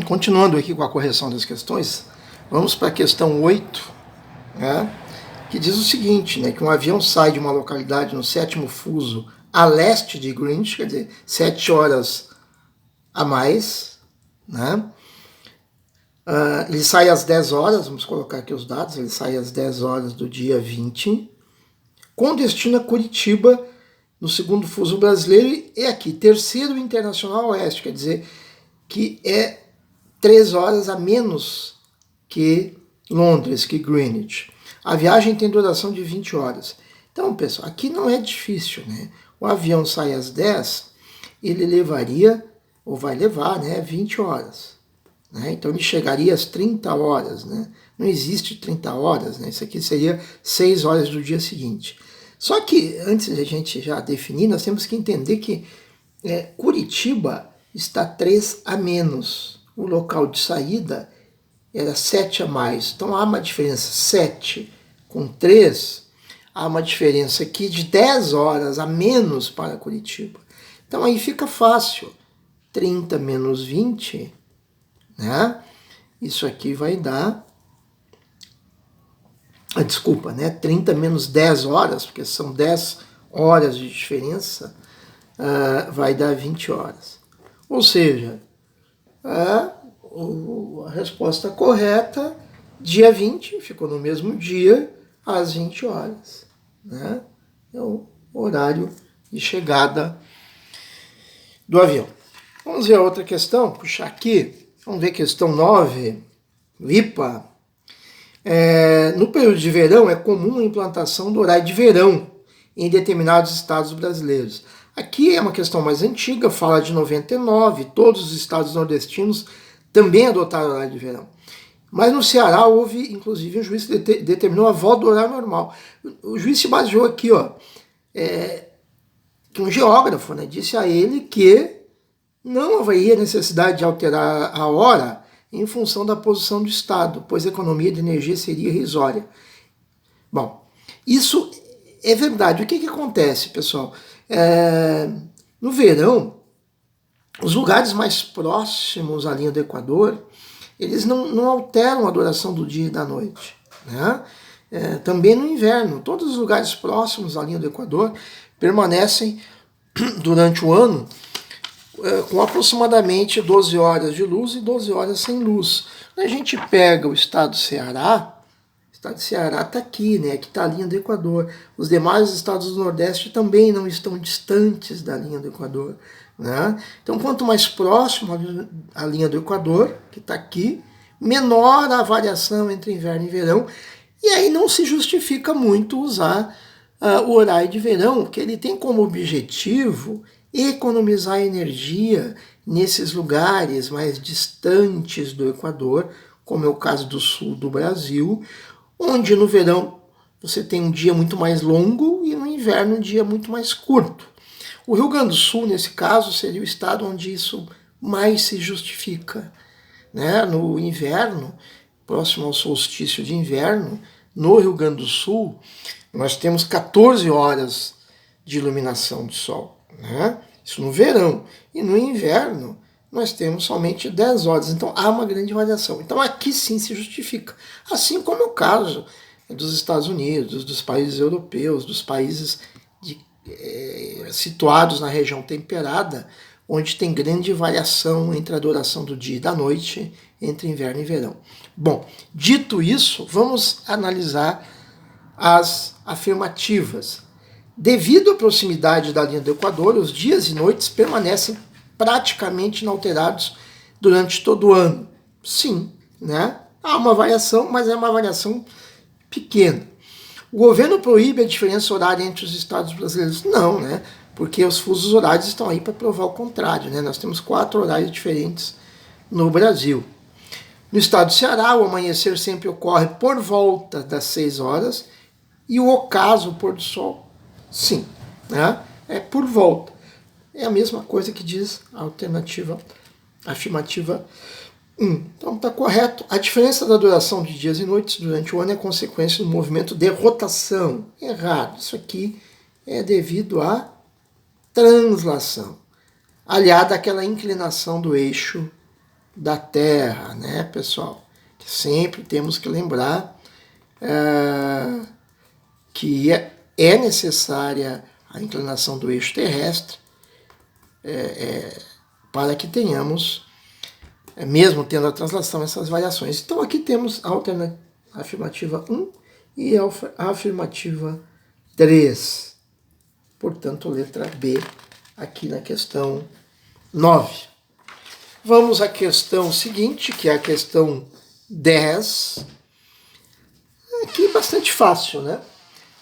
Continuando aqui com a correção das questões, vamos para a questão 8, né, que diz o seguinte, né, que um avião sai de uma localidade no sétimo fuso a leste de Greenwich, quer dizer, 7 horas a mais, né, ele sai às 10 horas, vamos colocar aqui os dados, ele sai às 10 horas do dia 20, com destino a Curitiba, no segundo fuso brasileiro, e aqui, terceiro internacional oeste, quer dizer, que é 3 horas a menos que Londres, que Greenwich. A viagem tem duração de 20 horas. Então, pessoal, aqui não é difícil, né? O avião sai às 10, ele levaria, ou vai levar, né, 20 horas. Né? Então, ele chegaria às 30 horas, né? Não existe 30 horas, né? Isso aqui seria 6 horas do dia seguinte. Só que, antes de a gente já definir, nós temos que entender que Curitiba está 3 a menos. O local de saída era 7 a mais. Então há uma diferença 7 com 3, há uma diferença aqui de 10 horas a menos para Curitiba. Então aí fica fácil. 30 menos 20, né? Isso aqui vai dar... Desculpa, né? 30 menos 10 horas, porque são 10 horas de diferença, vai dar 20 horas. Ou seja, a resposta correta, dia 20, ficou no mesmo dia, às 20 horas. Né? É o horário de chegada do avião. Vamos ver a outra questão, puxar aqui. Vamos ver a questão 9, LIPA. No período de verão é comum a implantação do horário de verão em determinados estados brasileiros. Aqui é uma questão mais antiga, fala de 99, todos os estados nordestinos também adotaram o horário de verão. Mas no Ceará houve, inclusive, um juiz que determinou a volta do horário normal. O juiz se baseou aqui, que um geógrafo, né, disse a ele que não haveria necessidade de alterar a hora em função da posição do estado, pois a economia de energia seria irrisória. Bom, isso é verdade. O que acontece, pessoal? No verão, os lugares mais próximos à linha do Equador, eles não alteram a duração do dia e da noite. Né? Também no inverno, todos os lugares próximos à linha do Equador permanecem durante o ano com aproximadamente 12 horas de luz e 12 horas sem luz. Quando a gente pega o estado do Ceará está aqui, né? Aqui está a linha do Equador. Os demais estados do Nordeste também não estão distantes da linha do Equador. Né? Então, quanto mais próximo à linha do Equador, que está aqui, menor a variação entre inverno e verão. E aí não se justifica muito usar o horário de verão, que ele tem como objetivo economizar energia nesses lugares mais distantes do Equador, como é o caso do sul do Brasil, onde no verão você tem um dia muito mais longo e no inverno um dia muito mais curto. O Rio Grande do Sul, nesse caso, seria o estado onde isso mais se justifica. Né? No inverno, próximo ao solstício de inverno, no Rio Grande do Sul, nós temos 14 horas de iluminação do sol. Né? Isso no verão. E no inverno, nós temos somente 10 horas. Então, há uma grande variação. Então, aqui sim se justifica. Assim como é o caso dos Estados Unidos, dos países europeus, dos países situados na região temperada, onde tem grande variação entre a duração do dia e da noite, entre inverno e verão. Bom, dito isso, vamos analisar as afirmativas. Devido à proximidade da linha do Equador, os dias e noites permanecem praticamente inalterados durante todo o ano. Sim, né? Há uma variação, mas é uma variação pequena. O governo proíbe a diferença horária entre os estados brasileiros? Não, né? Porque os fusos horários estão aí para provar o contrário, né? Nós temos 4 horários diferentes no Brasil. No estado do Ceará, o amanhecer sempre ocorre por volta das 6 horas e o ocaso, o pôr do sol, sim, né? É por volta. É a mesma coisa que diz a afirmativa 1. Então está correto. A diferença da duração de dias e noites durante o ano é consequência do movimento de rotação. Errado. Isso aqui é devido à translação, aliada àquela inclinação do eixo da Terra, né, pessoal? Que sempre temos que lembrar que é necessária a inclinação do eixo terrestre para que tenhamos, mesmo tendo a translação, essas variações. Então aqui temos a afirmativa 1 e a afirmativa 3. Portanto, letra B aqui na questão 9. Vamos à questão seguinte, que é a questão 10. Aqui bastante fácil, né?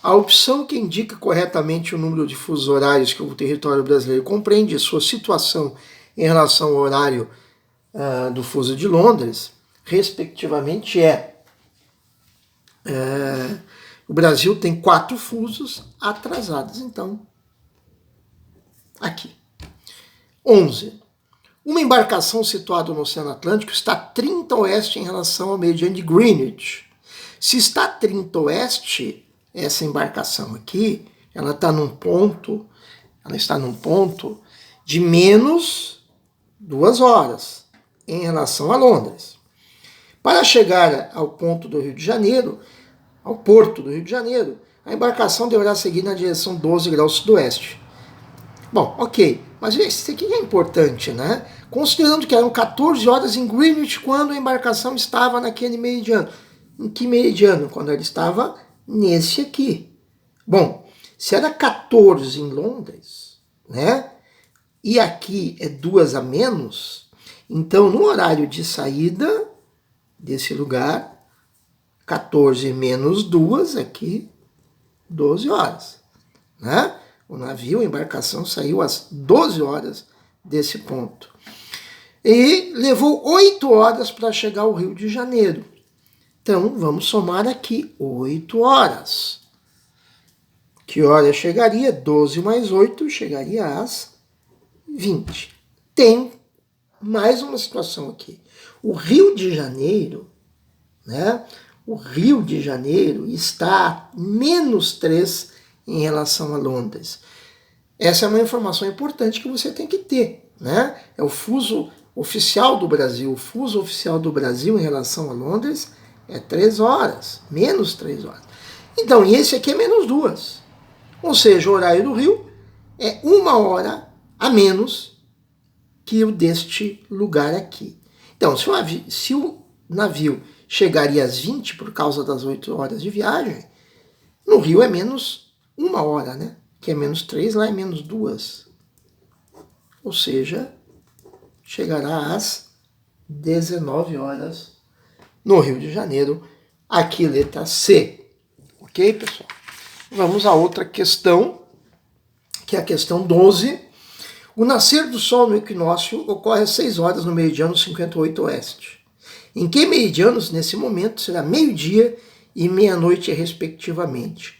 A opção que indica corretamente o número de fusos horários que o território brasileiro compreende e sua situação em relação ao horário do fuso de Londres, respectivamente, o Brasil tem 4 fusos atrasados, então, aqui. 11. Uma embarcação situada no Oceano Atlântico está 30 oeste em relação ao meridiano de Greenwich. Se está 30 oeste, essa embarcação aqui, ela está num ponto de menos 2 horas em relação a Londres. Para chegar ao ponto do Rio de Janeiro, ao porto do Rio de Janeiro, a embarcação deverá seguir na direção 12 graus sudoeste. Bom, ok, mas isso aqui é importante, né? Considerando que eram 14 horas em Greenwich quando a embarcação estava naquele meridiano. Em que meridiano? Quando ela estava nesse aqui. Bom, se era 14 em Londres, né? E aqui é 2 a menos, então no horário de saída desse lugar, 14 menos 2 aqui, 12 horas, né? O navio, a embarcação saiu às 12 horas desse ponto. E levou 8 horas para chegar ao Rio de Janeiro. Então, vamos somar aqui 8 horas. Que hora chegaria? 12 mais 8 chegaria às 20. Tem mais uma situação aqui. O Rio de Janeiro, né? O Rio de Janeiro está a menos 3 em relação a Londres. Essa é uma informação importante que você tem que ter, né? É o fuso oficial do Brasil. O fuso oficial do Brasil em relação a Londres é 3 horas, menos 3 horas. Então, e esse aqui é menos 2. Ou seja, o horário do Rio é 1 hora a menos que o deste lugar aqui. Então, se o navio chegaria às 20 por causa das 8 horas de viagem, no Rio é menos 1 hora, né? Que é menos 3, lá é menos 2. Ou seja, chegará às 19 horas no Rio de Janeiro. Aqui, letra C. Ok, pessoal? Vamos a outra questão, que é a questão 12. O nascer do Sol no equinócio ocorre às 6 horas no meridiano 58 oeste. Em que meridianos, nesse momento, será meio-dia e meia-noite, respectivamente?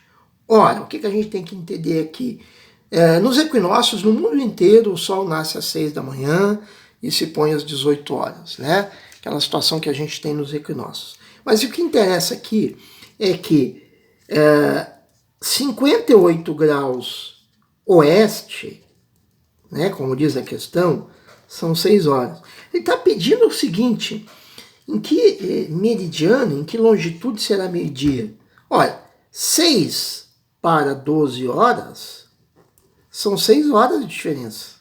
Ora, o que a gente tem que entender aqui? Nos equinócios, no mundo inteiro, o Sol nasce às 6 da manhã e se põe às 18 horas, né? Aquela situação que a gente tem nos equinócios. Mas o que interessa aqui é que 58 graus oeste, né, como diz a questão, são 6 horas. Ele está pedindo o seguinte: em que meridiano, em que longitude será meio-dia? Olha, 6 para 12 horas são 6 horas de diferença.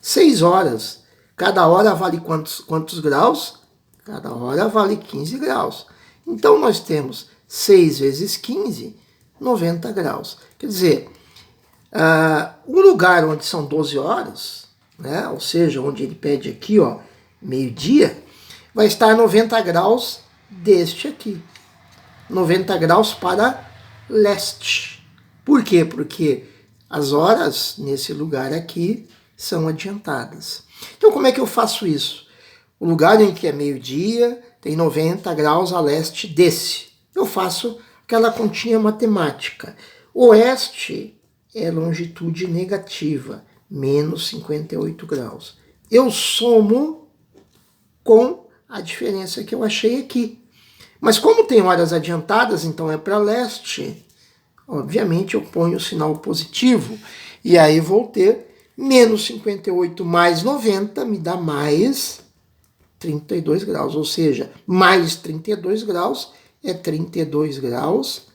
6 horas. Cada hora vale quantos graus? Cada hora vale 15 graus. Então nós temos 6 vezes 15, 90 graus. Quer dizer, o lugar onde são 12 horas, né, ou seja, onde ele pede aqui, ó, meio-dia, vai estar 90 graus deste aqui. 90 graus para leste. Por quê? Porque as horas nesse lugar aqui são adiantadas. Então, como é que eu faço isso? O lugar em que é meio-dia tem 90 graus a leste desse. Eu faço aquela continha matemática. Oeste é longitude negativa, menos 58 graus. Eu somo com a diferença que eu achei aqui. Mas como tem horas adiantadas, então é para leste, obviamente eu ponho o sinal positivo. E aí vou ter menos 58 mais 90, me dá mais 32 graus, ou seja, mais 32 graus é 32 graus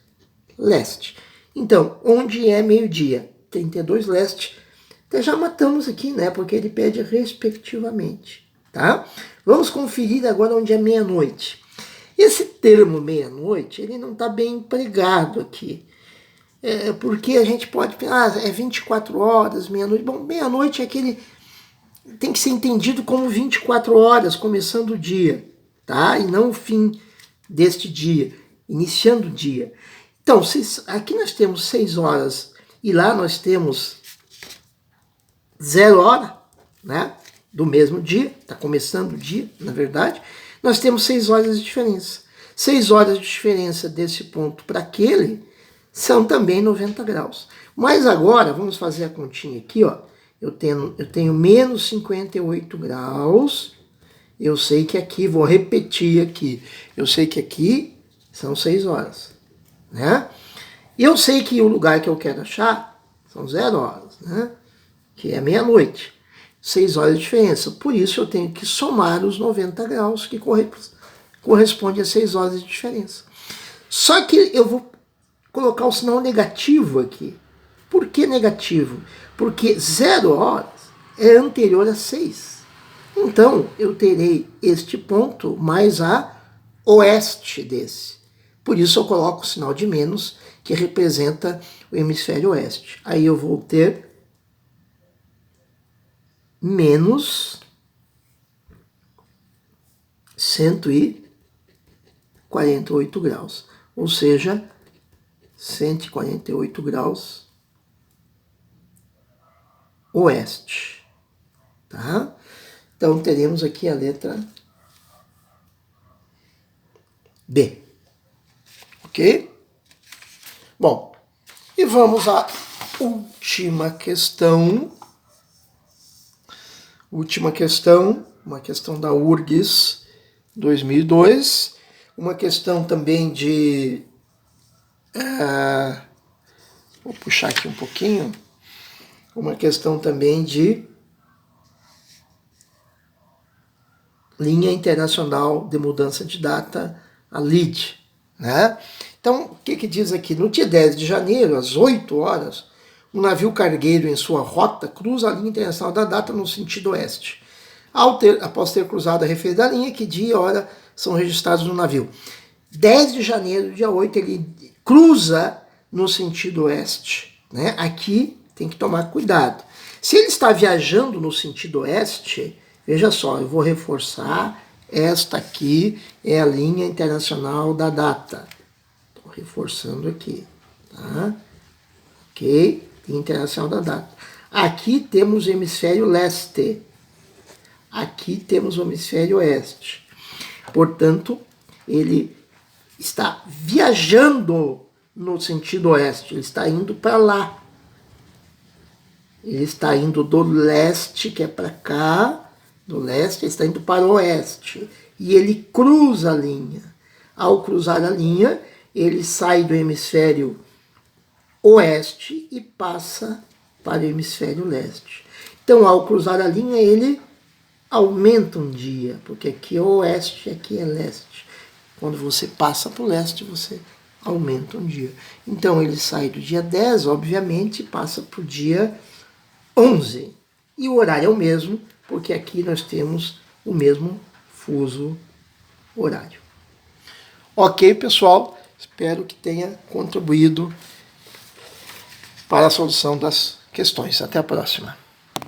leste. Então, onde é meio-dia? 32 leste. Então já matamos aqui, né? Porque ele pede respectivamente, tá? Vamos conferir agora onde é meia-noite. Esse termo meia-noite, ele não está bem empregado aqui. Porque a gente pode pensar, é 24 horas, meia-noite. Bom, meia-noite é aquele... tem que ser entendido como 24 horas, começando o dia, tá? E não o fim deste dia, iniciando o dia. Então, aqui nós temos 6 horas e lá nós temos 0 hora, né? Do mesmo dia, está começando o dia, na verdade. Nós temos 6 horas de diferença. 6 horas de diferença desse ponto para aquele são também 90 graus. Mas agora, vamos fazer a continha aqui, ó. Eu tenho menos 58 graus. Eu sei que aqui, vou repetir aqui. Eu sei que aqui são 6 horas, né? E eu sei que o lugar que eu quero achar são 0 horas, né? Que é meia-noite. 6 horas de diferença. Por isso eu tenho que somar os 90 graus, que corresponde a 6 horas de diferença. Só que eu vou colocar o sinal negativo aqui. Por que negativo? Porque 0 horas é anterior a 6. Então, eu terei este ponto mais a oeste desse. Por isso eu coloco o sinal de menos, que representa o hemisfério oeste. Aí eu vou ter menos 148 graus. Ou seja, 148 graus oeste, tá? Então teremos aqui a letra B, ok? Bom, e vamos à última questão. Última questão, uma questão da URGS 2002, uma questão também de... vou puxar aqui um pouquinho. Uma questão também de linha internacional de mudança de data, a LID, né? Então, o que diz aqui? No dia 10 de janeiro, às 8 horas, um navio cargueiro em sua rota cruza a linha internacional da data no sentido oeste. Após ter cruzado a referida linha, que dia e hora são registrados no navio? 10 de janeiro, dia 8, ele cruza no sentido oeste, né? Aqui tem que tomar cuidado. Se ele está viajando no sentido oeste, veja só, eu vou reforçar, esta aqui é a linha internacional da data. Estou reforçando aqui, tá? Ok? Linha internacional da data. Aqui temos o hemisfério leste. Aqui temos o hemisfério oeste. Portanto, ele está viajando no sentido oeste, ele está indo para lá. Ele está indo do leste, que é para cá, do leste, ele está indo para o oeste. E ele cruza a linha. Ao cruzar a linha, ele sai do hemisfério oeste e passa para o hemisfério leste. Então, ao cruzar a linha, ele aumenta um dia, porque aqui é oeste, aqui é leste. Quando você passa para o leste, você aumenta um dia. Então, ele sai do dia 10, obviamente, e passa para o dia 11. E o horário é o mesmo, porque aqui nós temos o mesmo fuso horário. Ok, pessoal? Espero que tenha contribuído para a solução das questões. Até a próxima.